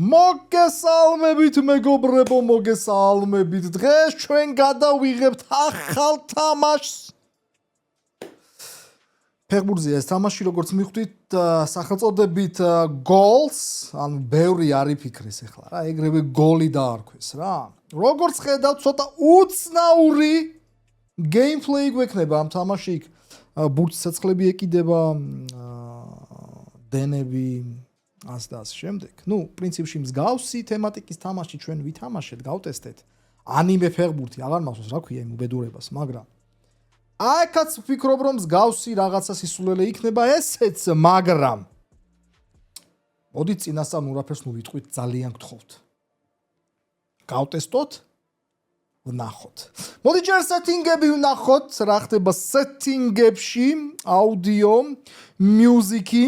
მოგესალმებით მეგობრებო, მოგესალმებით. დღეს ჩვენ გადავიღებთ ახალ თამაშს. ფეხბურთზე ეს თამაში, როგორც მიხვდით, სახელწოდებით Goals, ანუ ბევრი არ იფიქრეს ახლა რა, ეგრევე გოლი დაარქვეს რა. როგორც ხედავთ, ცოტა უცნაური gameplay გვექნება ამ თამაში. ბურთის ცეცხლები ეკიდება, დენები ასე და ასე შემდეგ. პრინციპში მსგავსი თემატიკის თამაში ჩვენ ვითამაშეთ, გავტესტეთ. ანიმე ფეხბურთი აღარ მახსოვს რა ქვია იმ უბედურებას, მაგრამ აიქაც ვფიქრობ რომ მსგავსი რაღაცა სისულელე იქნება ესეც, მაგრამ მოდით წინასწარ ნურაფერს ვიტყვით, ძალიან გთხოვთ. გავტესტოთ, ვნახოთ. მოდი ჯერ სეტინგები ვნახოთ, რა ხდება სეტინგებში, აუდიო, მუსიკი.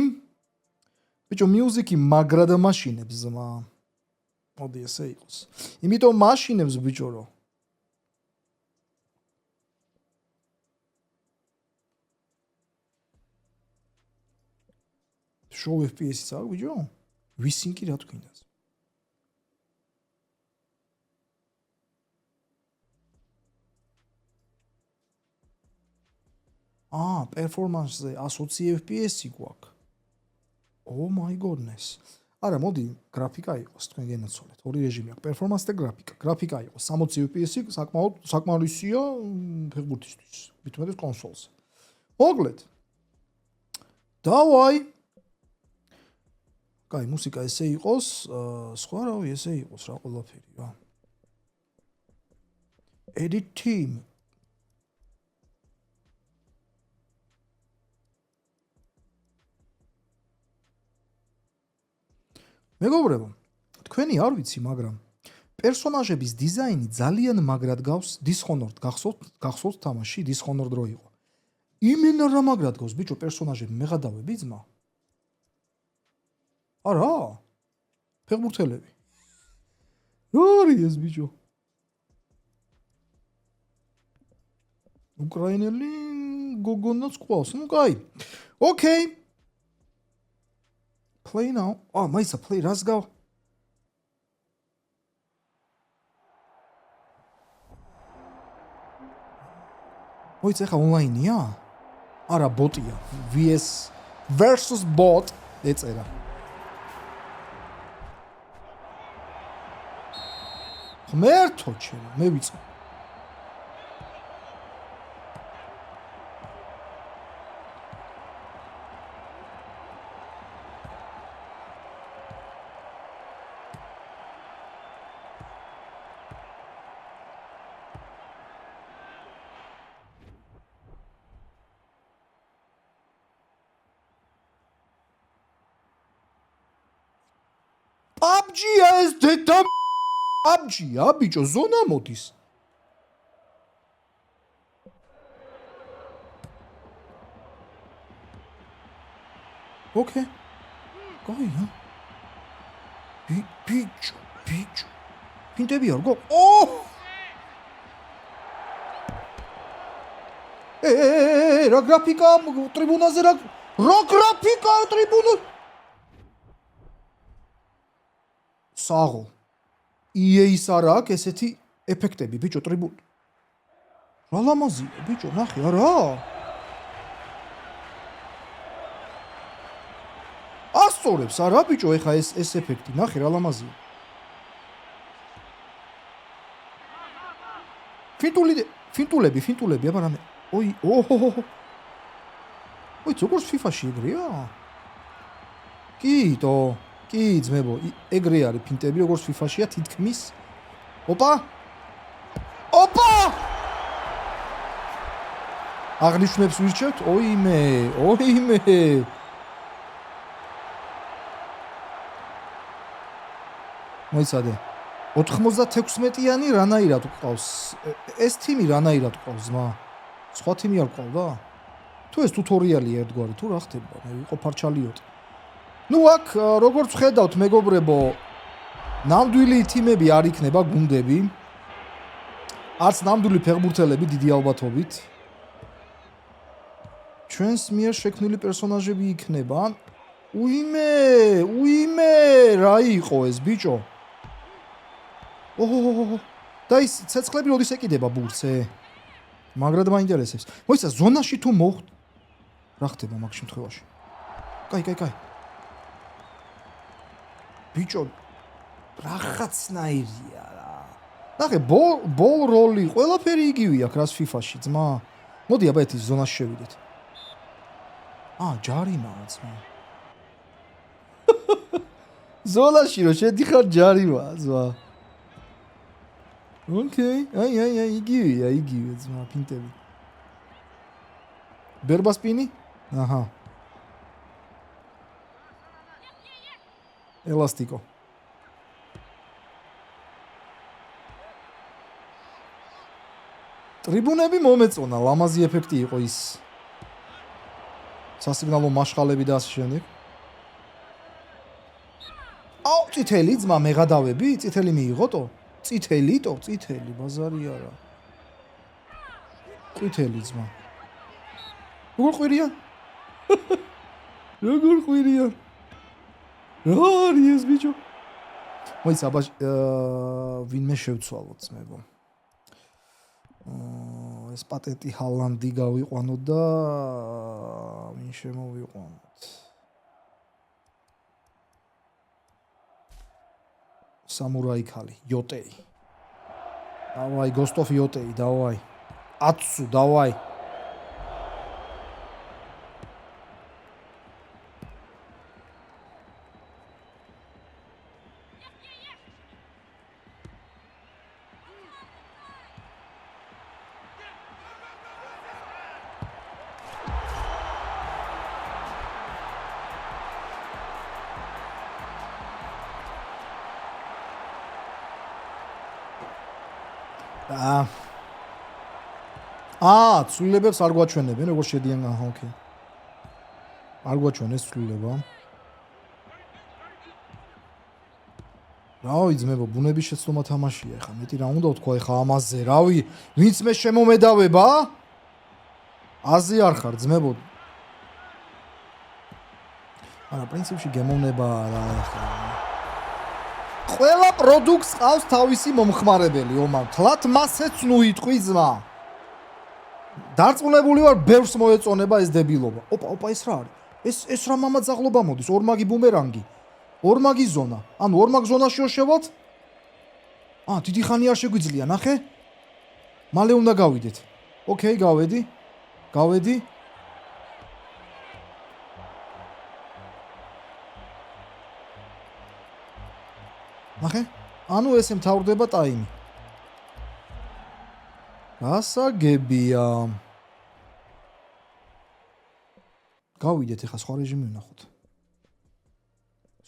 ბიჭო, მუსიკი მაგრად მაშინებს ზმა. მოდი ესე იყოს. იმიტომ მაშინებს ბიჭო რომ show FPS-იც აქვს ბიჭო? ვისინკი რა თქვინდას? performance-ზე 120 FPS-ი გვაქვს. Oh my goodness. არა, მოდი, გრაფიკა იყოს, თქვენ გენაცვალეთ. ორი რეჟიმი აქვს, performance და გრაფიკა. გრაფიკა იყოს 60 FPS-ი, საკმარისია ფეხბურთისთვის. მithumetes კონსოლზე. მოგლეთ. დავაი. კაი, მუსიკა ესე იყოს, სხვა რავი ესე იყოს რა ყველაფერი რა. Edit team. მეგობრებო, თქვენი არ ვიცი, მაგრამ პერსონაჟების დიზაინი ძალიან მაგრად გავს Dishonored. გახსოვთ თამაში Dishonored რო იყო. იმენა რა მაგრად გავს ბიჭო პერსონაჟები, მეღადავები ძმა. არა? ფეხბურთელები. რა არის ეს ბიჭო? უკრაინელი გოგონაც ყავს. კაი. Okay. Play now. მაისა play რას გავ? მოიცა ხა ონლაინია? არა, ბოტია. VS versus bot ეწერა. მერთო ჩემო, მე ვიწო. PUBG-ია ეს დედა PUBG-ია, ბიჭო, ზონა მოდის. Okay. გაია. ბიჭო. ფინტები არ გო. რა გრაფიკა ტრიბუნაზე რა გრაფიკა ტრიბუნაზე. საღო. EA-ს არ აქვს ესეთი ეფექტები, ბიჭო, ტრიბუნ. რა ლამაზია, ბიჭო, ნახე, არა? ასწორებს, არა, ბიჭო, ეხა ეს ეფექტი, ნახე, რა ლამაზია. ფინტულები, აბა რამე. ოი, როგორც FIFA-ში ეგრეა? კიტო. კი, ძმებო, ეგრე არის ფინტები, როგორც FIFA-შია თითქმის. ოპა! აღნიშნებს ვირჩევთ? ოიმე. მოიცადე. 96-იანი რანაირად ყავს. ეს თიმი რანაირად ყავს, ზმა. სხვა თიმი არ ყავდა? თუ ეს ტუტორიალია ერთგვარი, თუ რა ხდება? მე ვიყო ფარჩალიოტი. აქ როგორც ხედავთ მეგობრებო, ნამდვილი თიმები არ იქნება გუნდები. არც ნამდვილი ფეხბურთელები დიდი ალბათობით. ჩვენს მიერ შექმნილი პერსონაჟები იქნება. უიმე რა იყო ეს ბიჭო ოჰო და ის ცეცხლები როდის ეკიდება ბურთზე მაგრად მაინტერესებს მოიცა ზონაში თუ მოხდ რა ხდება მაგ შემთხვევაში კაი ბიჭო რაღაცნაირია რა ნახე ბოლ როლი ყველაფერი იგივეა ქრას FIFA-ში ძმა მოდი აბა ეს ზონაში შევიდეთ ჯარიმაა ძმა ზონაში რო შედიხარ ჯარიმაა ძმა ოკეი აი იგივე ძმა პინტები ბერბასპინი აჰა ელასტიკო ტრიბუნები მომეწონა ლამაზი ეფექტი იყო ის სასიგნალო მაშხალები და ასე შემდეგ წითელი ძმა მეღადავები წითელი მიიღოტო წითელი ბაზარი არა წითელი ძმა როგორ ყვირია რა არის ეს ბიჭო მოიცა აბა ვინმე შევცვალოთ ძმებო ეს პატენტი ჰალანდი გავიყვანოთ და ვინ შემოვიყვანოთ სამურაი ქალი იოტეი დავაი გოსტოფ იოტეი დავაი აცუ დავაი ცვლილებებს არ გვაჩვენებენ როგორ შედიან აჰა ოკეი არ გვაჩვენეს ცვლილება რავი ძმებო ბუნების შეცდომა თამაშია ეხა მეტი რა უნდა ვთქვა ეხა ამაზე რავი ვინც მე შემომედავება აზე არ ხარ ძმებო არა პრინციპში გემოვნება რა ეხა ყველა პროდუქტს ყავს თავისი მომხმარებელი ომან თლათ მასეც ნუ იტყვი ძმა დარწმუნებული ვარ ბევრს მოეწონება ეს დებილობა ოპა ეს რა არის ეს რა მამაძაღლობა მოდის ორმაგი ბუმერანგი ორმაგი ზონა ანუ ორმაგ ზონაში შევვალთ დიდი ხანი არ შეგვიძლია ნახე მალე უნდა გავიდეთ ოკეი გავედი ნახე ანუ ესე მთავრდება ტაიმი გასაგებია გავიდეთ ახლა სხვა რეჟიმი ვნახოთ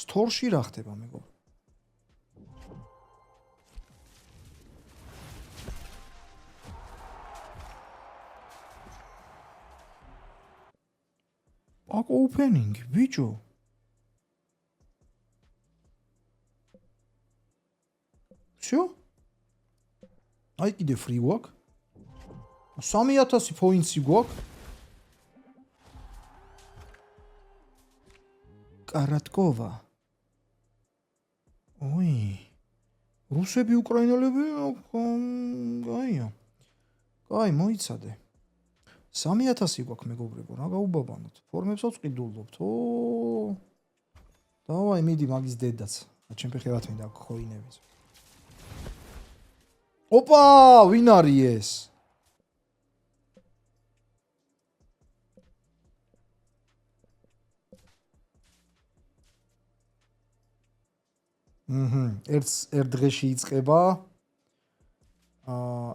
სტორში რა ხდება მეგობრებო პაკ ოპენინგი ბიჭო всё აი კიდე ფრი გვაქვს 3000 პოინტი გვაქვს კარატკოვა ой რუსები უკრაინელები გაია კაი მოიცადე 3000 გვაქვს მეგობრებო რა გაუბაბანოთ ფორმებსაც ყიდულობთ დავაი მიდი მაგის დედაც ჩემ ფეხერად მინდა ქოინები ოპა ვინ არის ეს ერთ დღეში იწყება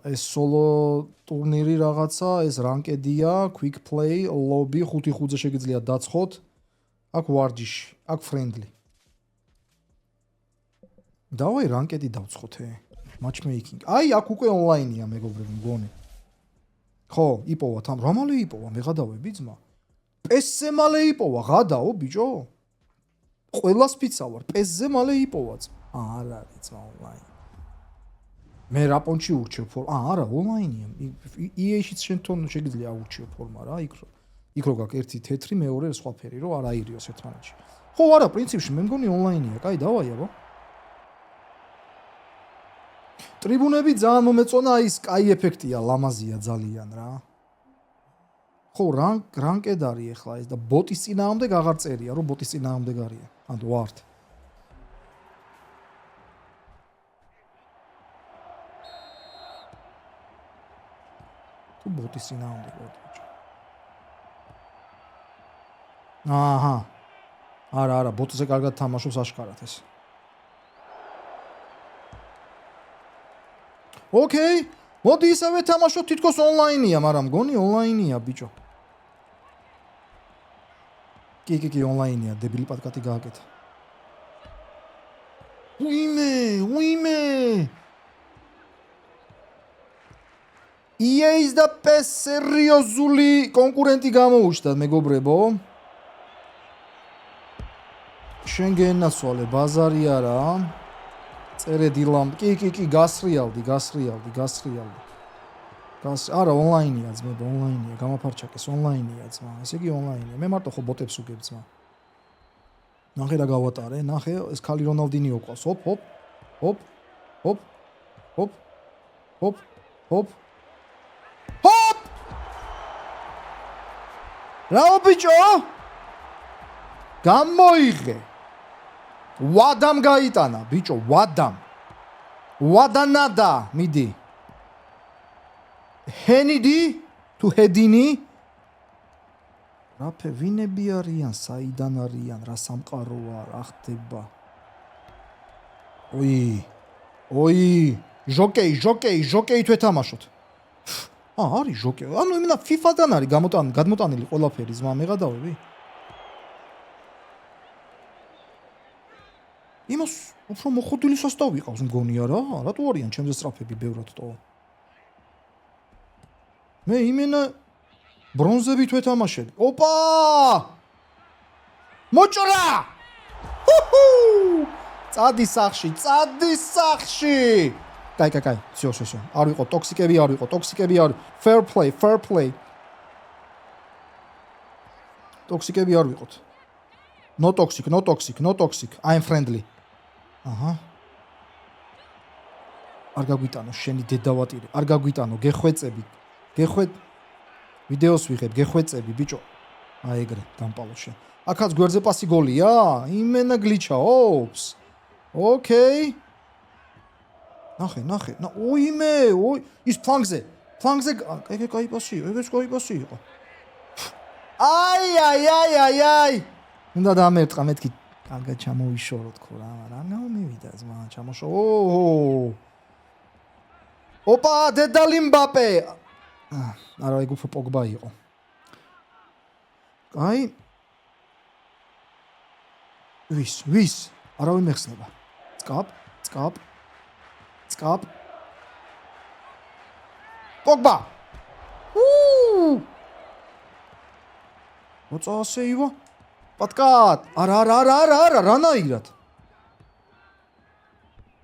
ეს სოლო ტურნირი რაღაცა ეს რანკედია quick play lobby 5-5-ზე შეგიძლია დაცხოთ აქ ვარჯიში აქ ფრენდლი დავაი რანკედი დავცხოთ matchmaking აი აქ უკვე ონლაინია მეგობრებო მგონი ხო იპოვა თან რა მალე იპოვა მეღადავები ძმა პესზე მალე იპოვა ღადაო ბიჭო ყველას ფიცავარ პესზე მალე იპოვა არა არის ძმა ონლაინ მე რაპონჩი ურჩევ ფორმა არა ონლაინია EA-შიც შენ თვითონ შეგიძლია აურჩიო ფორმა რა იქ რო გაქვს ერთი თეთრი მეორე სხვა ფერი რო არ აირიოს ერთმანეთში ხო არა, პრინციპში მე მგონი ონლაინია. კაი, დავაი აბა. ტრიბუნები ძალიან მომეწონა, ის კაი ეფექტია, ლამაზია ძალიან რა. ხო, რანკედ არის ახლა ეს და ბოტის წინააღმდეგ აღარ წერია, რომ ბოტის წინააღმდეგ არია. ანუ ვართ. თუ ბოტის წინააღმდეგ ვართ. აჰა. არა, ბოტზე კარგად თამაშობს აშკარად ეს. ოკეი, მოდი ისევე თამაშოთ, თითქოს ონლაინია, მაგრამ მგონი ონლაინია, ბიჭო. კი, ონლაინია, დებილი პატკატი გააკეთა. უიმე. EA-ს და PES სერიოზული კონკურენტი გამოუჩნდათ, მეგობრებო. შენ გენასვალე, ბაზარი არა. წერე დილამ. კი, გასრიალდი. არა, ონლაინია ძმებო, ონლაინია, გამაფარჩაკეს, ონლაინია ძმა. ესე იგი ონლაინია. მე მარტო ხო ბოტებს უგებ ძმა. ნახე რა გავატარე, ნახე, ეს ქალი რონალდინიო ყავს. ჰოპ. რაო ბიჭო? გამოიღე. ვადამ გაიტანა, ბიჭო, ვადამ. ვადანადა, მიდი. ჰენიდი თუ ჰედინი? რაფე ვინები არიან, საიდან არიან, რა სამყაროა, რა ხდება? ოი, ჟოკეი თუ ეთამაშოთ. არის ჟოკეი. ანუ იმენა FIFA-დან არის გადმოტანილი ყველაფერი, ზმა მეღადავები. იმას უფრო მოხდილი სასტავი ყავს მგონია რა. რატო არიან ჩემზე სწრაფები ბევრად ტო? მე იმენა ბრონზებით ვეთამაშები. ოპა! მოჭრა! წადი სახში. კაი. всё. არ ვიყო ტოქსიკები. Fair play. ტოქსიკები არ ვიყოთ. No toxic. I'm friendly. აჰა. არ გაგვიტანო შენი დედავატირე. არ გაგვიტანო, გეხვეწები. ვიდეოს ვიღებ, გეხვეწები, ბიჭო. აი ეგრე, დამპალო შენ. აქაც გვერდზე პასი გოლია? იმენა გლიჩა, ოპს. ოკეი. ნახე. ოი, ის ფლანგზე. კაი პასი, ეგეც კაი პასი იყო. აი. უნდა დამერტყა მეთქი. კარგად ჩამოვიშორო თქო რა, რა მივიდა ზმა, ჩამოშო. ოპა, დედალი მბაპე. არა, ეგ უფრო პოგბა იყო. კაი. ვის? არავინ მეხსნება. წკაპ. პოგბა. მოწასეივა. პატკატ. არა, რანაირად.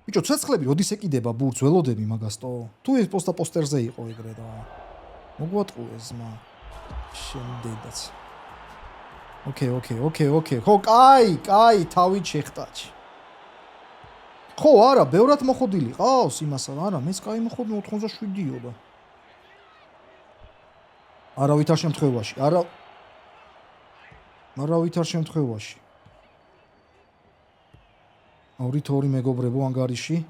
ბიჭო, ცეცხლები როდის ეკიდება ბურთს, ველოდები მაგასტო. თუ ეს პოსტერზე იყო ეგრე და მოგვატყუეს ზმა. შენ დედაც. ოკეი. ხო, კაი, თავით შეხტაჩი. ხო, არა, ბევრად მოხდილი ყავს იმასა, არა, მეც კაი მოხდილი 87-იო და. არავითარ შემთხვევაში. 2-2 მეგობრებო ანგარიში.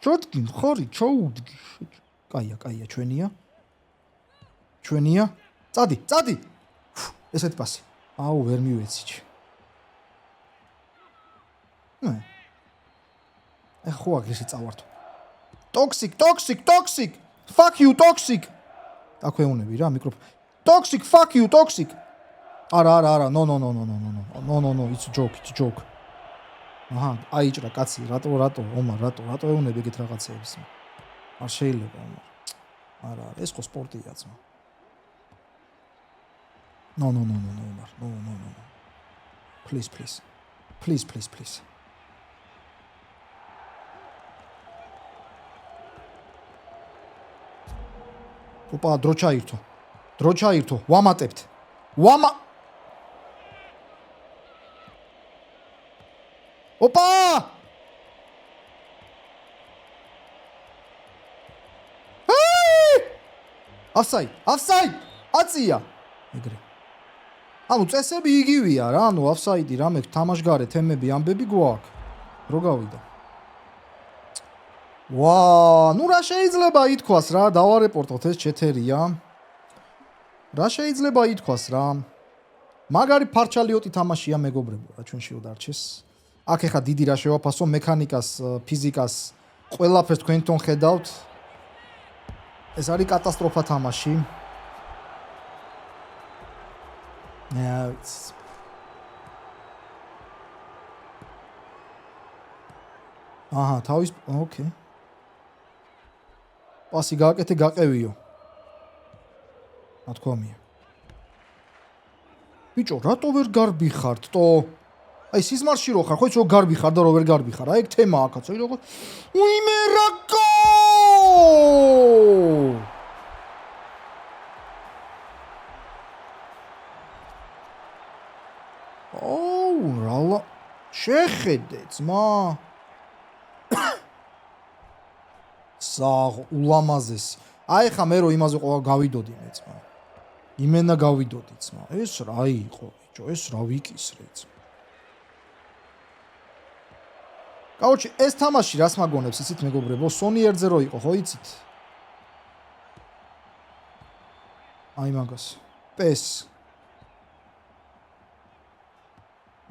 ჩოთკინ ხარი ჩაუდგი. კაია, ჩვენია. წადი. ესეთი პასი. აუ, ვერ მივეციჩი. ხო აგრესი წავართო. Toxic. Fuck you, toxic. აქვეუნები რა მიკროფონი. Toxic, fuck you, toxic. არა. No, it's joke. აჰა, აიჭრა კაცი, რატო, ომარ, რატო ეუნები ეგეთ რაღაცეებს? არ შეიძლება, ომარ. არა, ეს ხო სპორტია ძმა. No, ომარ. No. Please. ოპა, დრო ჩაირთო. ვამატებთ. ოპა! Offside! აწია. ეგრე. ანუ წესები იგივეა რა, ანუ offside-ი რამე თამაშგარე თემები ამბები გვაქვს. რო გავიდა. ნუ რა შეიძლება ითქვას რა, დავარეპორტოთ ეს 4-ია. რა შეიძლება ითქვას რა. მაგარი ფარჩალიოტი თამაშია მეგობრებო, რა ჩვენშიო დარჩეს. აქ ეხა დიდი რა შევაფასო, მექანიკას, ფიზიკას, ყველაფერს თქვენ თვითონ ხედავთ. ეს არის კატასტროფა თამაში. აჰა, თავის, ოკეი. პასი გააკეთე, გაყევიო. ნათქვამია. ბიჭო, რატო ვერ გარბი ხართ, ტო? აი სიზმარში რო ხარ, ხო იცი რომ გარბი ხარ და რო ვერ გარბი ხარ. აი ეგ თემაა კაცო, აი როგორ უიმე რაკო! რალა შეხედე ძმა. საღ ულამაზესი. აი ხა მე რო იმაზე ყოა გავიდოდი მე ძმა. იმენა გავიდოდი ძმა. ეს რა იყო ბიჭო, ეს რა ვიკისრე ძმა. კაუჩი, ეს თამაში რას მაგონებს იცით მეგობრებო? Sony R0 იყო, ხო იცით? აი მაგას. PES.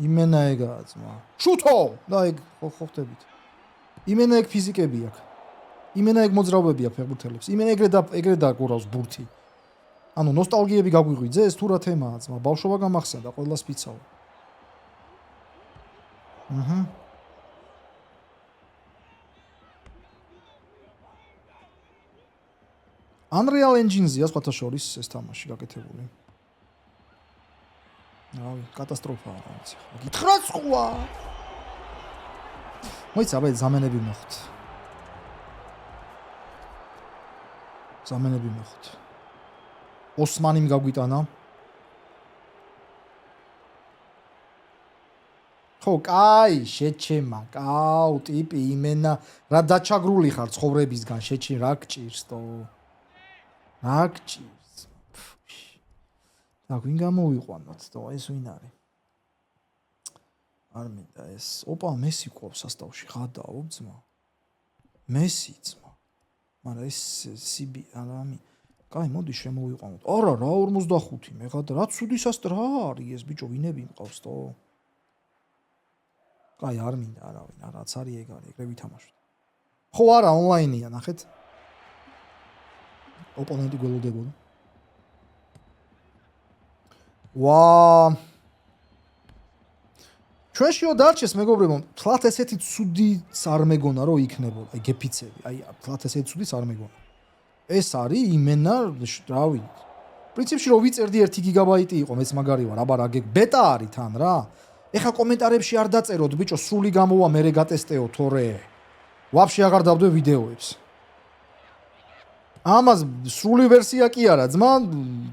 იმენა ეგაა ძმა. შუთო! და ეგ ხო ხდებით. იმენა ეგ ფიზიკები აქვს. იმენა ეგ მოძრაობები აქვს ფეხბურთელებს. იმენა ეგრე დაგურავს ბურთი. ანუ ნოსტალგიები გაგვიღვიძე, ეს თუ რა თემაა ძმა. ბავშვობა გამახსენდა, ყველას ფიცავ. Unreal Engine-ზეა სხვათა შორის ეს თამაში გაკეთებული. რავი, კატასტროფაა რა ვიცი. გითხრა სხვა. მოიცა, აბა ზამენები მოხდ. ოსმანიმ გაგვიტანა. ხო, კაი, შეჩემა, კაუ, ტიპი, იმენა, რა დაჩაგრული ხარ ცხოვრებისგან, შეჩი რა გჭირს თო. რა გჭირს. და ვინ გამოვიყვანოთ თო, ეს ვინ არის? არ მინდა ეს. ოპა, მესი ყავს სასტავში, ხადაო ძმა. მესი ძმა. მაგრამ ეს სიბი არამი. კაი, მოდი შემოვიყვანოთ. არა, რა 45 მეღად, რა ცუდი სასტრა არის ეს ბიჭო, ვინები მყავს თო? კაი, არ მინდა არავინ, რაც არის ეგ არის, ეგრე ვითამაშოთ. ხო, არა, ონლაინია, ნახეთ. ოპონენტი გველოდებოდა. ჩვენშიო დარჩეს მეგობრებო, თლათ ესეთი ცუდიც არ მეგონა რომ იქნებოდა, აი გეფიცები, აი თლათ ესეთი ცუდიც არ მეგონა. ეს არის იმენა, რავი. პრინციპში რომ ვიწერდი 1 გიგაბაიტი იყო, მეც მაგარი ვარ, აბა რა ბეტა არის თან რა. ეხა კომენტარებში არ დაწეროთ, ბიჭო, სრული გამოვა, მერე გატესტეო თორე. ვაფშე აღარ დავდე ვიდეოებს. ამას სრული ვერსია კი არა, ძმა,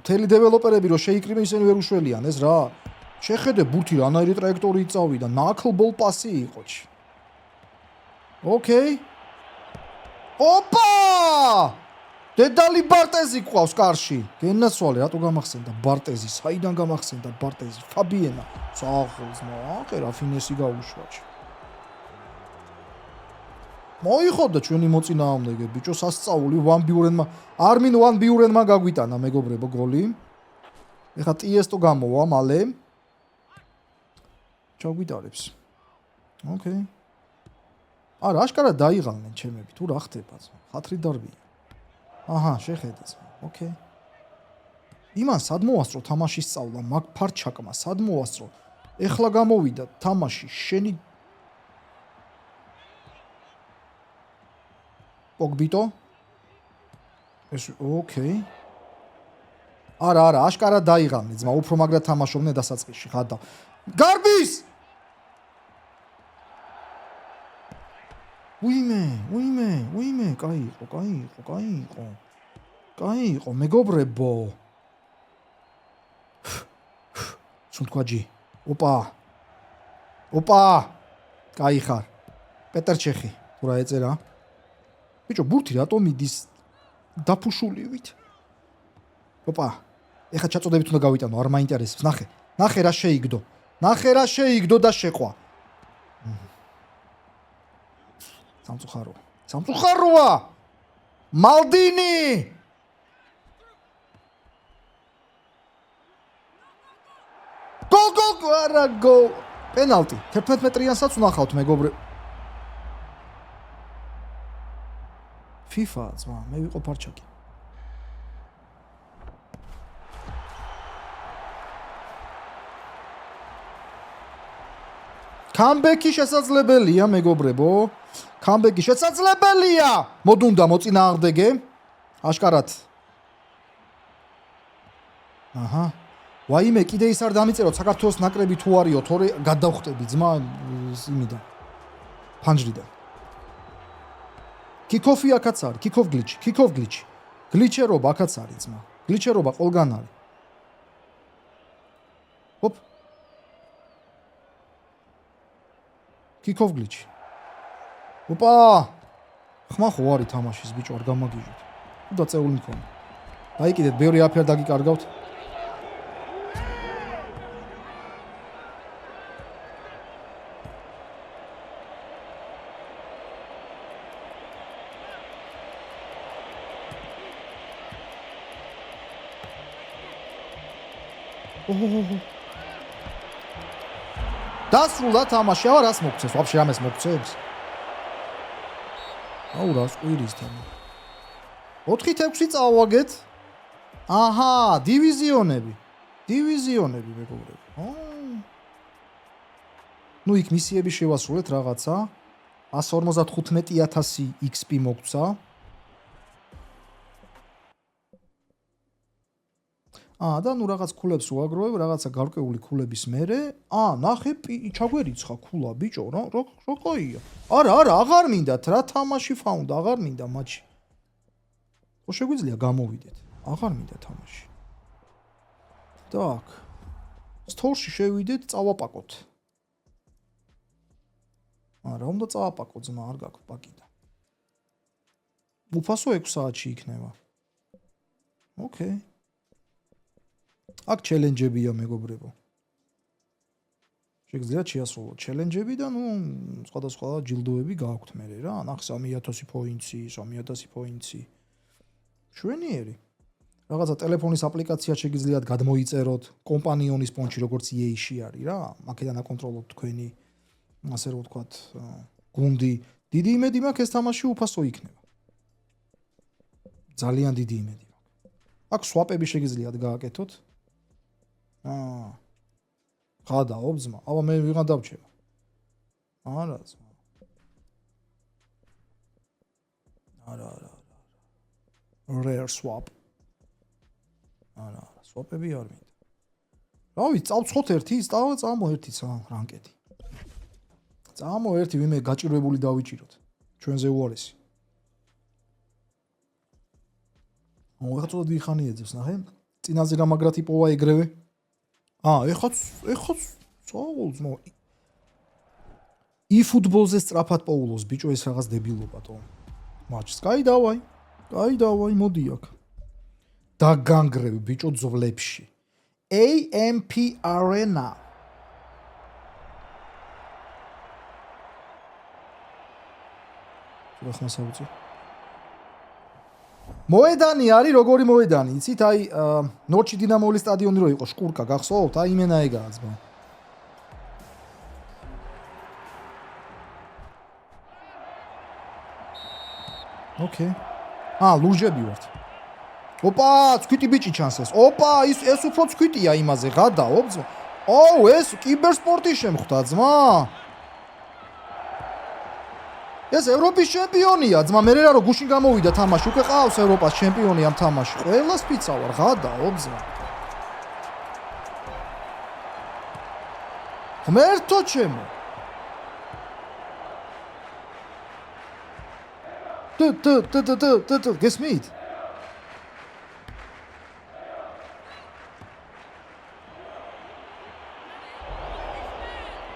თელი დეველოპერები რო შეიკრიბენ ისინი ვერ უშველიან ეს რა. შეხედე ბურთი რანაირი ტრაექტორიით წავიდა, ნაკლბოლ პასი იყო. ოკეი. ოპა! დედალი ბარტეზი ყავს კარში. გენაცვალე, რატო გამახსენდა ბარტეზი? საიდან გამახსენდა ბარტეზი? ფაბიენა. საღოლს მოაყე რა ფინესი გაუშვა. მოიხოდა ჩვენი მოწინააღმდეგე ბიჭო სასწაული 1-ბიურენმა არმინ 1-ბიურენმა გაგვიტანა მეგობრებო გოლი. ეხა ტიესტო გამოვა მალე. ჩაგვიტარებს. ოკეი. არა, აშკარად დაიღალნენ ჩემები, თუ რა ხდება? ხათრი დარბია. აჰა, შეხედეთ. ოკეი. იმან სად მოასწრო თამაშის სწავლა, მაგ ფარჩაკმა სად მოასწრო? ეხლა გამოვიდა თამაში, შენი პოგბიტო? ეს ოკეი. არა, აშკარად დაიღალნენ, ძმა, უფრო მაგრად თამაშობდნენ დასაწყისში, ხადა. გარბის! უიმე, კაი იყო. კაი იყო მეგობრებო სუნთქვაჯი ოპა კაი ხარ პეტერჩეხი თუ რა ეწერა ბიჭო ბურთი რატომ მიდის დაფუშულივით ოპა ეხა ჩაწოდებით უნდა გავიტანო არ მაინტერესებს ნახე რა შეიგდო და შეყვა სამწუხაროა მალდინი გოლ არა გოლ პენალტი 11 მეტრიანსაც ვნახავთ მეგობრებო FIFA ძმა მე ვიყო პარჩაკი კამბექი შესაძლებელია მეგობრებო კამბექი შესაძლებელია მოდუნდა მოწინააღმდეგე აშკარად აჰა ვაიმე კიდე ის არ დამიწეროთ საქართველოს ნაკრები თუ არისო თორე გადავხტები ძმა იმიდან ფანჯრიდან კიკოფი აქაც არის კიკოფ გლიჩი გლიჩერობა აქაც არის ძმა გლიჩერობა ყველგან არის ჰოპ კიკოფ გლიჩი ოპა ხმა ხო არის თამაშის ბიჭო არ გამაგიჟოთ და წეული მქონდა დაიკიდეთ ბევრი აფერ დაგიკარგავთ დასრულდა თამაში, აბა რას მოგცეს? ვაფშე რამეს მოგცეს? აუ რას ყვირის თამა. 4-6 წავაგეთ. აჰა, დივიზიონები მეგობრებო. ნუ იქ მისიები შევასრულეთ რაღაცა. 155,000 XP მოგცა. და ნუ რაღაც ქულებს უაგროვებ, რაღაცა გარკვეული ქულების მერე. ნახე ჩაგვერიცხა ქულა, ბიჭო, რა ყოია. არა, აღარ მინდათ რა თამაში ფაუნდა, აღარ მინდა მატჩი. ხო შეგვიძლია გამოვიდეთ. აღარ მინდა თამაში. так. სტორში შევიდეთ, წავაპაკოთ. რა უნდა წავაპაკო ძმა, არ გაქვს პაკიდა. უფასო 6 საათში იქნება. ოკეი. აქ ჩელენჯებია მეგობრებო. შეგიძლიათ შეასრულოთ ჩელენჯები და ნუ სხვადასხვა ჯილდოები გააქვთ მე რა. ნახე 3000 პოინტი, 3000 პოინტი. შვენიერი. რაღაცა ტელეფონის აპლიკაცია შეგიძლიათ გადმოიწეროთ, კომპანიონის პონჩი როგორც EA-ში არის რა. აქედან აკონტროლოთ თქვენი ასე რომ ვთქვათ, გუნდი. დიდი იმედი მაქვს ეს თამაში უფასო იქნება. ძალიან დიდი იმედი მაქვს. აქ სვაპები შეგიძლიათ გააკეთოთ. ხადაო ძმა. აბა მე ვიღან დავჩება. არა ძმა. არა. Rare swap. არა, swap-ები არ მინდა. რავი, წავცხოთ ერთი, წამო ერთი რანკედი. წამო ერთი ვიმე გაჭირვებული დავიჭიროთ. ჩვენზე უარესი. ეხლა წოდდი ხანი ეძებს, ნახე. წინაზე რა მაგრა ტიპოა ეგრევე. ეხლა წავალს მო. eFootball-ზე სწრაფად პოულობს, ბიჭო, ეს რაღაც დებილობა თო. მატჩს. კაი, დავაი, მოდი აქ. დაგანგრევი, ბიჭო, ძვლებში. AMP Arena. რა ხმა საუწე? მოედანი არის, როგორი მოედანი? იცით, აი, ნორჩი დინამოლის სტადიონი რო იყო, შკურკა, გახსოვთ? აი, იმენა ეგაა ძმა. ოკეი. ლურჯები ვართ. ოპა, ცქვიტი ბიჭი ჩანს ეს. ოპა, ეს უფრო ცქვიტია იმაზე, გადაო ძმა. ეს კიბერსპორტი შემხვდა ძმა. ეს ევროპის ჩემპიონია, ძმა, მე რა რო გუშინ გამოვიდა თამაში, უკვე ყავს ევროპას ჩემპიონი ამ თამაში. ყველას ფიცა ვარ, გადაო ძმა. ღმერთო ჩემო. გესმით?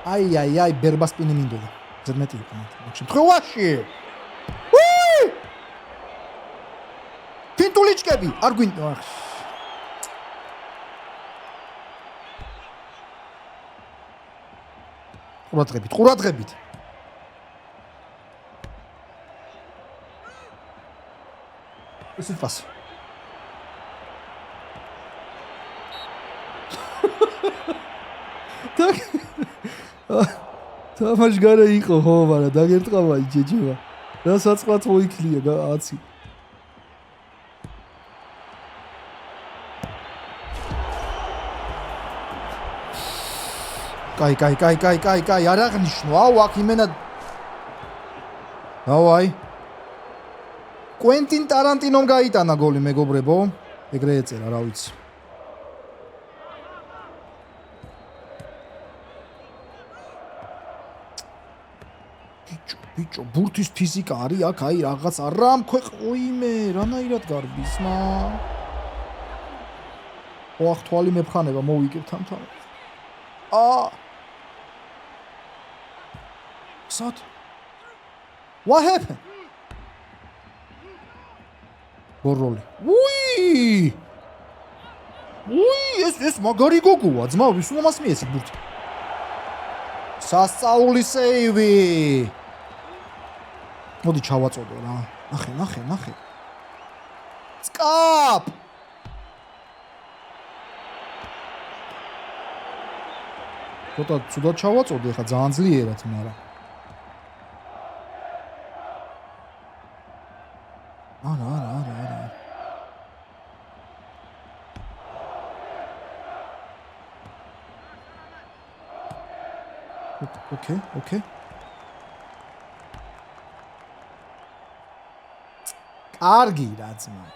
აი, ბერბასპინი მინდოდა. ზედმეტი იყო მაგ შემთხვევაში. უი! ფინტულიჩკები, არ გვინდა. ყურადღებით. ისიც პასი. თამაში გარე იყო ხო, მაგრამ დაგერტყავა იჯეჯება. რა საწყლად მოიქლია აცი. კაი, არ აღნიშნო. აუ, აქ იმენა. დავაი. კვენტინ ტარანტინომ გაიტანა გოლი, მეგობრებო. ეგრე ეწერა, რა ვიცი. ბიჭო, ბურთის ფიზიკა არის აქ, აი რაღაც არამ ქვეყოიმე, რანაირად გარბის, მა. ოახ, თვალი მეფხანება მოვიგებ თამთან. What? What happened? გოროლი. უი! ეს მაგარი გოგოა, ძმა, ვის უმასმი ეს ბურთი. სასწაული სეივი. მოდი ჩავაწოდო რა. ნახე. სკაპ! ცოტა ცუდად ჩავაწოდე, ხა ძალიან ძლიერად, მაგრამ არა. Okay. კარგი რა ძმა.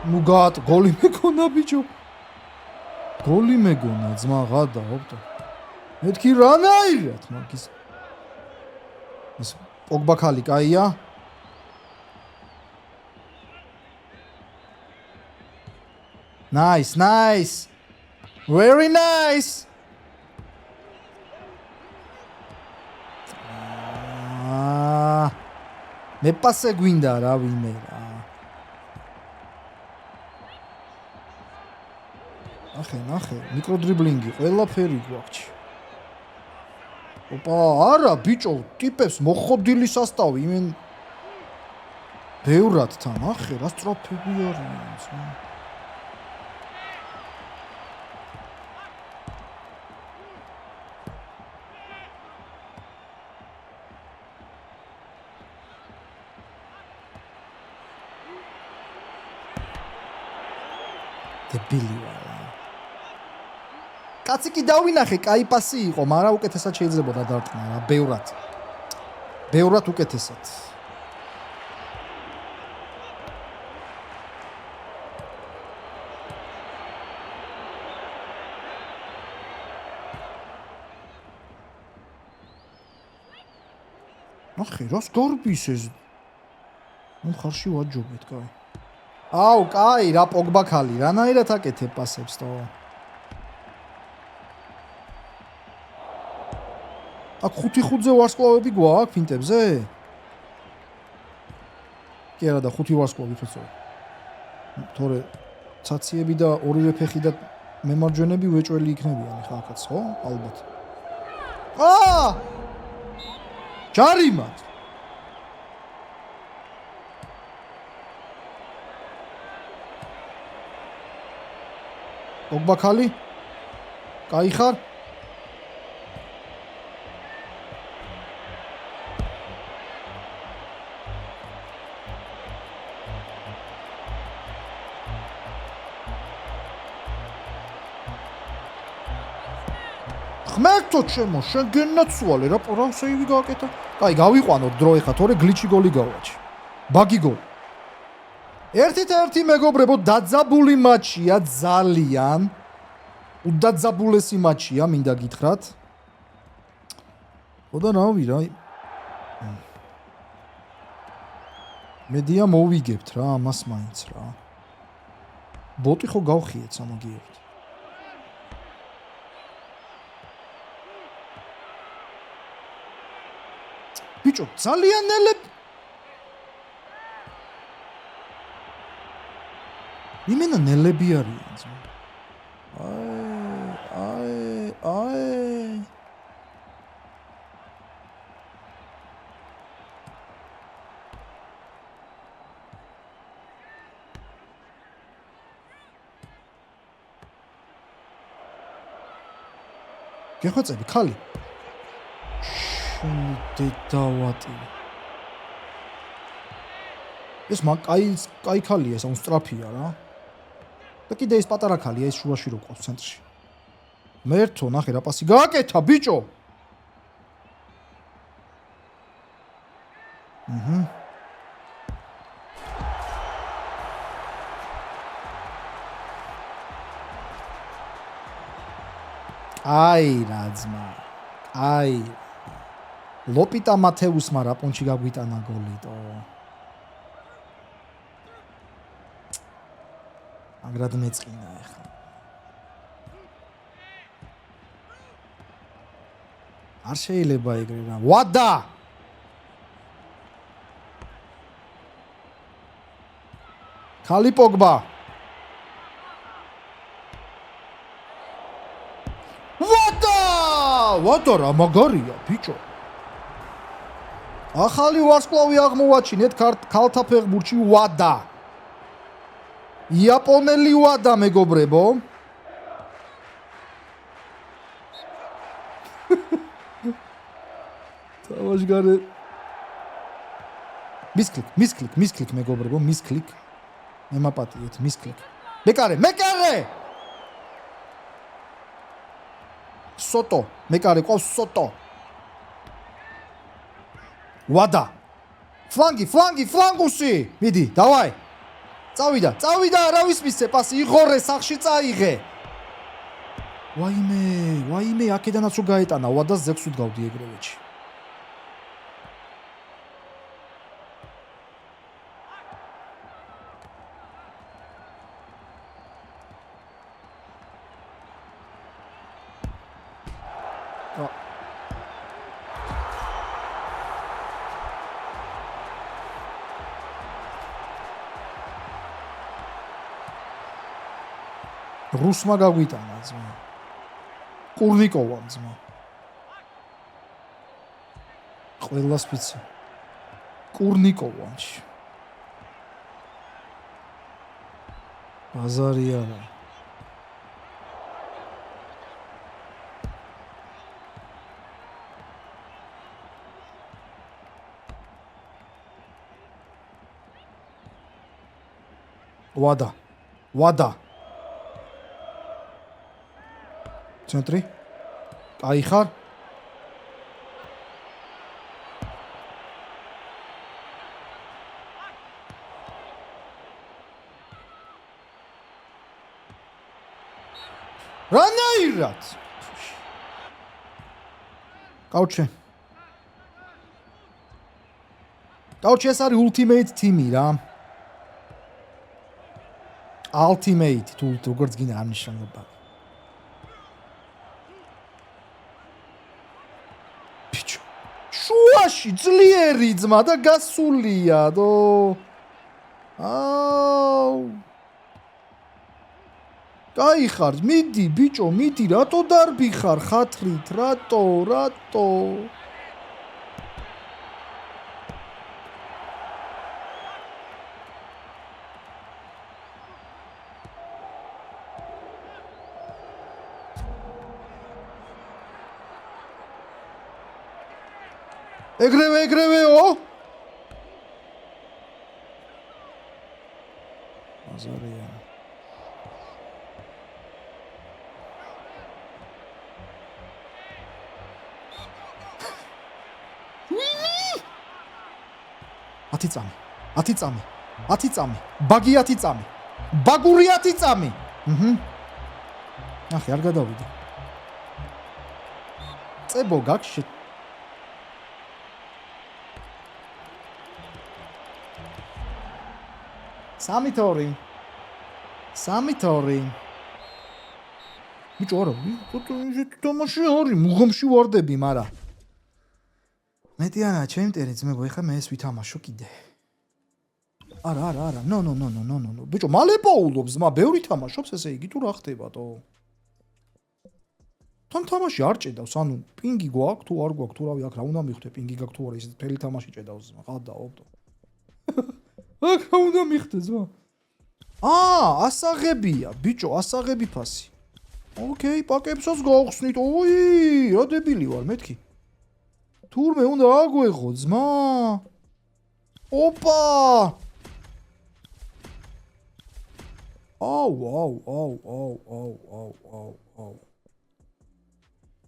ნუ გატ გოლი მეკონა ბიჭო. გოლი მეგონა ძმა ღადა ოპტო. მეთქი რანაირად მაგის. ეს პოგბა ხალი კაია. Nice. Very nice. მე პასე გვინდა რა ვინმე რა. ნახე, მიკროდრიბლინგი, ყველაფერი გვაქვს. ოპა, არა, ბიჭო, ტიპებს მოხოდილი სასტავი, იმენ ბევრად თან, ახე, რა სტროფები არიან. დებილი ვარ. კაცი კი დავინახე, კაი პასი იყო, მაგრამ უკეთესად შეიძლება დადარტყმა რა, ბევრად უკეთესად. ნახე, რას გარბის ეს? მხარში ვაჯობეთ, კაი. აუ, კაი, რა პოგბა ხალი, რანაირად აკეთებ პასებს თო. აქ 5-5-ზე ვარსკვლავები გვაქვს ფინტებზე? კი არა და 5 ვარსკვლავი თორე. თორე ცაციები და ორივე ფეხი და მემარჯვენები ვეჭველი იქნებიან ხა აქაც, ხო? ალბათ. ჯარიმად. პოგბა ხალი? კაი ხარ? ხმერთო ჩემო, შენ გენაცვალე რა პროსეივი გააკეთა. კაი, გავიყვანოთ დრო ეხა, თორე გლიჩი გოლი გავაჩი. ბაგი გოლი. 1-1 მეგობრებო, დაძაბული მატჩია ძალიან. უდაძაბულესი მატჩია, მინდა გითხრათ. ხოდა რავი რა. მედია მოვიგებთ რა, ამას მაინც რა. ბოტი ხო გავხიეთ სამაგიერით. ბიჭო, ძალიან ნელები. იმენა ნელები არიან ძმა. აი. გეხვეწები ხალი. შენ დედავატი. ეს კაი ხალია, ეს უსტრაფია რა. და კიდე ეს პატარა ხალია, ეს შუაში რო ყავს ცენტრში. მერთო, ნახე რა პასი გააკეთა, ბიჭო. აი რა ძმა. აი. ლოპიტა მათეუსმა რა პონჩი გაგვიტანა გოლიტო. აგრად მეწყინა ახლა. არ შეიძლება ეგრე რა. ვადა! ხალი პოგბა. ვადა რა მაგარია, ბიჭო. ახალი ვარსკვლავი აღმოვაჩინეთ ქალთა ფეხბურთში ვადა. იაპონელი ვადა მეგობრებო. თავაშგარე. მისკლიკ მეგობრებო, მისკლიკ. ემაპატიეთ, მისკლიკ. მეკარე. სოტო, მეკარე ყავს სოტო. ვადა. ფლანგუსი. მიდი, დავაი. წავიდა, არავის მისცე პასი, იღორე, სახში წაიღე. ვაიმე, აქედანაც რო გაეტანა, ვადას ზექს უდგავდი ეგრევეჩი. რუსმა გაგვიტანა ძმა. კურნიკოვამ ძმა. ყველა სპიცი. კურნიკოვანში. ბაზარი არა. ვადა. ცენტრი. კაი ხარ? რანაირად? კაუჩე ეს არის ultimate team-ი რა. ultimate თუ როგორც გინდა ამნიშნულობა. შუაში ძლიერი ძმა და გასულია დო. კაი ხარ, მიდი ბიჭო, მიდი, რატო დარბი ხარ ხათრით, რატო? ეგრევეო? აზარია. ათი წამი. ბაგი 10 წამი. ბაგური 10 წამი. ახი არ გადავიდა. წებო გაგში სამი თორი. 3-2. ბიჭო არა, თამაში არის, მუღამში ვარდები, მაგრამ მეტი არა, ჩემი მტერი ძმებო, ეხლა მე ეს ვითამაშო კიდე. არა. ნო. ბიჭო, მალე პაულობს, ბევრი თამაშობს, ესე იგი თუ რა ხდებათო? თან თამაში არ ჭედავს, ანუ პინგი გვაქვს თუ არ გვაქვს, თუ რავი, აქ რა უნდა მიხდე, პინგი გაქვს თუ არა, ისე მთელი თამაში ჭედავს, ყავდაობდო. აქ რა უნდა მიხდე, ზმა? ასაღებია, ბიჭო, ასაღები ფასი. ოკეი, პაკებსაც გავხსნით. ოი, რა დებილი ვარ, მეთქი. თურმე უნდა აგვეღო, ძმა. ოპა! აუ.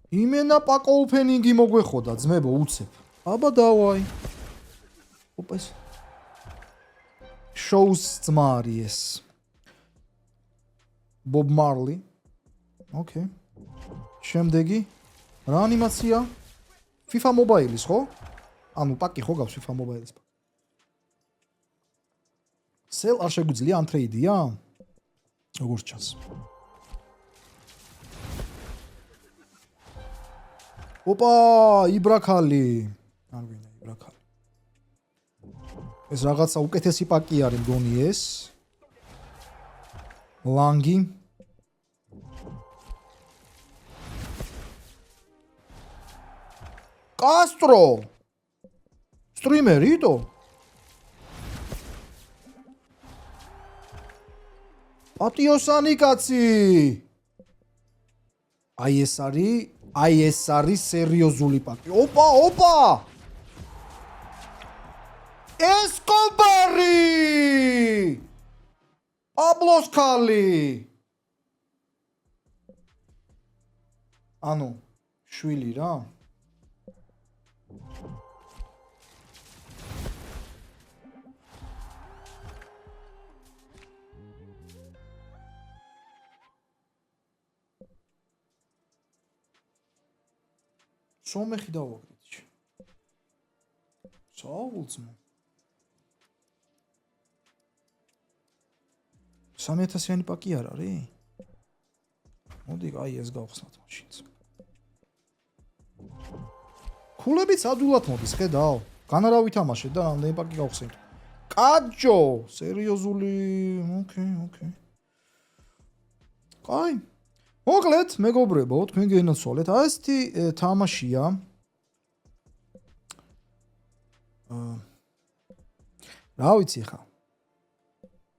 იმენა პაკო ოფენინგი მოგვეხოდა, ძმებო, უცებ. აბა დავაი. ოპა ეს. შოუს ძმა არის ეს. ბობ მარლი. ოკეი. შემდეგი რა ანიმაცია? FIFA Mobile-ის, ხო? ანუ პაკი ხო გაქვს FIFA Mobile-ის. Sell არ შეგვიძლია ან ტრეიდია? როგორც ჩანს. ოპა, იბრაქალი. არ ვინა იბრაქალი. ეს რაღაცა უკეთესი პაკი არის მგონი ეს. ლანგი. კასტრო. სტრიმერიტო? პატიოსანი კაცი. აი ეს არის სერიოზული პაკი. ოპა! ესკობარი! პაბლოს ქალი. ანუ შვილი რა? სომეხი დავაგდით. საულცმო. 3000-იანი პაკი არ არის? მოდი, აი ეს გავხსნათ მაშინაც. ქულებიც ადვილად მოდის, ხედავ. განარა ვითამაშეთ და რამდენი პაკი გავხსენთ. კაჯო, სერიოზული. ოკეი. კაი. მოკლედ, მეგობრებო, თქვენ გენაცვალეთ. ასეთი თამაშია. რა ვიცი ხა?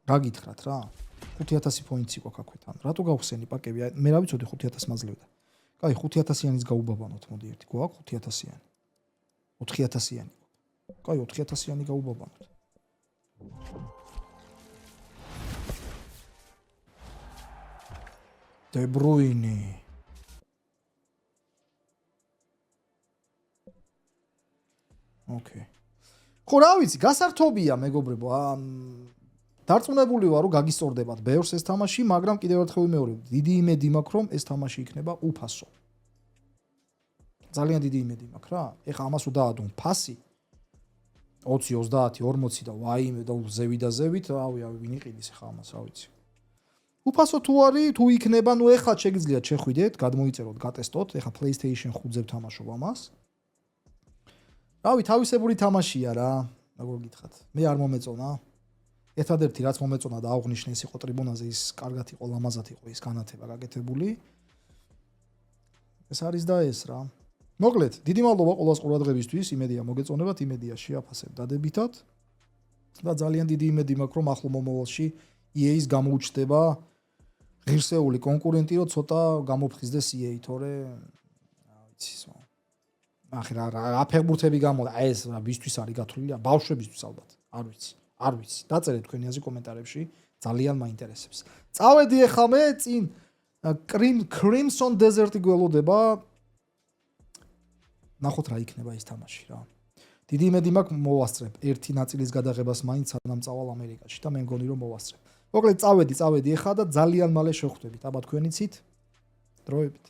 რა გითხრათ რა? 5000 პოინტი გვაქვს აქვეთან. რატო გავხსენი პაკები? მე რა ვიცოდი 5000 მაძლევდა. კაი, 5000-იანის გაუბაბანოთ, მოდი ერთი გვაქვს 5000-იანი. 4000-იანი. კაი, 4000-იანი გაუბაბანოთ. De Bruyne. ოკეი. ხო, რა ვიცი, გასართობია, მეგობრებო. დარწმუნებული ვარ, რომ გაგისწორდებათ ბევრს ეს თამაში, მაგრამ კიდევ ერთხელ ვიმეორებ, დიდი იმედი მაქვს, რომ ეს თამაში იქნება უფასო. ძალიან დიდი იმედი მაქვს რა. ეხა ამას უდაადონ ფასი 20, 30, 40 და ვაიმე და ზევით, რავი, ვინ იყიდის ეხა ამას, რა ვიცი. უფასო თუ არის, თუ იქნება, ნუ ეხლა შეგიძლიათ შეხვიდეთ, გადმოიწეროთ, გატესტოთ, ეხლა PlayStation 5-ზე ვთამაშობ ამას. რავი, თავისებური თამაშია რა, როგორ გითხრათ. მე არ მომეწონა. ერთადერთი რაც მომეწონა და აღნიშნე ის იყო ტრიბუნაზე, ის კარგად იყო, ლამაზად იყო ის განათება გაკეთებული. ეს არის და ეს რა. მოკლედ, დიდი მადლობა ყველას ყურადღებისთვის, იმედია მოგეწონებათ, იმედია შეაფასებ დადებითად. და ძალიან დიდი იმედი მაქვს, რომ ახლო მომავალში EA-ს გამოუჩნდება ღირსეული კონკურენტი, რომ ცოტა გამოფხიზდეს EA, თორე რა ვიცი, ახლა რა ფეხბურთები გამოდა, ეს ვისთვის არის გათვლილი, ბავშვებისთვის ალბათ, არ ვიცი. დაწერეთ თქვენი აზრი კომენტარებში, ძალიან მაინტერესებს. წავედი ახლა მე წინ Crimson Desert-ი გველოდება. ნახოთ რა იქნება ის თამაში რა. დიდი იმედი მაქვს მოვასწრებ ერთი ნაწილის გადაღებას მაინც სანამ წავალ ამერიკაში და მე მგონი რომ მოვასწრებ. მოკლედ წავედი ახლა და ძალიან მალე შევხვდებით. აბა თქვენიცით დროებით.